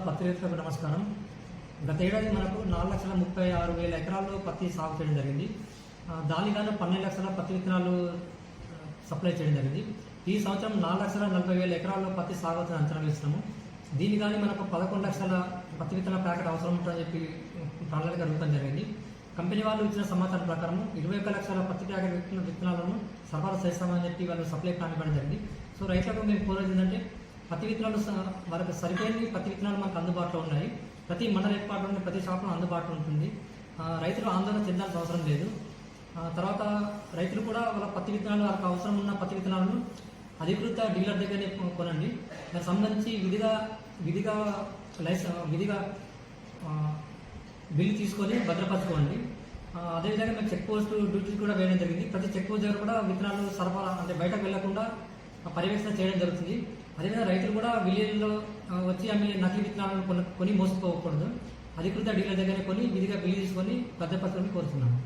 పత్తి రైతులకు నమస్కారం. గత ఏడాది మనకు 4,36,000 ఎకరాల్లో పత్తి సాగు చేయడం జరిగింది. దానిగాను 12 లక్షల పత్తి విత్తనాలు సప్లై చేయడం జరిగింది. ఈ సంవత్సరం 4,40,000 ఎకరాల్లో పత్తి సాగు అవుతుందని అంచనా వేస్తున్నాము. దీని కానీ మనకు 11 లక్షల పత్తి విత్తనాల ప్యాకెట్ అవసరం ఉంటుందని చెప్పి ప్రణాళిక రూపం జరిగింది. కంపెనీ వాళ్ళు ఇచ్చిన సమాచారం ప్రకారం 21 లక్షల పత్తి ప్యాకెట్ విత్తనాలను సరఫరా చేస్తామని చెప్పి వాళ్ళు సప్లై ప్లాన్ ఇవ్వడం జరిగింది. సో రైతులకు మేము కోరేది ఏంటంటే పత్తి విత్తనాలు వాళ్ళకి సరిపోయిన పత్తి విత్తనాలు మనకు అందుబాటులో ఉన్నాయి. ప్రతి మండల ఏర్పాటులోని ప్రతి షాప్లో అందుబాటులో ఉంటుంది. రైతులు ఆందోళన చెందాల్సిన అవసరం లేదు. తర్వాత రైతులు కూడా వాళ్ళ పత్తి విత్తనాలు వాళ్ళకి అవసరం ఉన్న పత్తి విత్తనాలను అధికృత డీలర్ దగ్గరనే కొనండి. దానికి సంబంధించి విధిగా బిల్లు తీసుకొని భద్రపరచుకోండి. అదేవిధంగా మేము చెక్ పోస్ట్ డ్యూటీస్ కూడా వేయడం జరిగింది. ప్రతి చెక్ పోస్ట్ దగ్గర కూడా విత్తనాలు సరఫరా అంటే బయటకు వెళ్లకుండా పర్యవేక్షణ చేయడం జరుగుతుంది. అదేవిధంగా రైతులు కూడా విలేజ్లో వచ్చి అమ్మి నకిలీ విత్తనాలను కొని మోసపోకూడదు. అధికృత డీలర్ దగ్గర కొని విధిగా బిల్లు తీసుకొని భద్రపరచుకొని కోరుతున్నాను.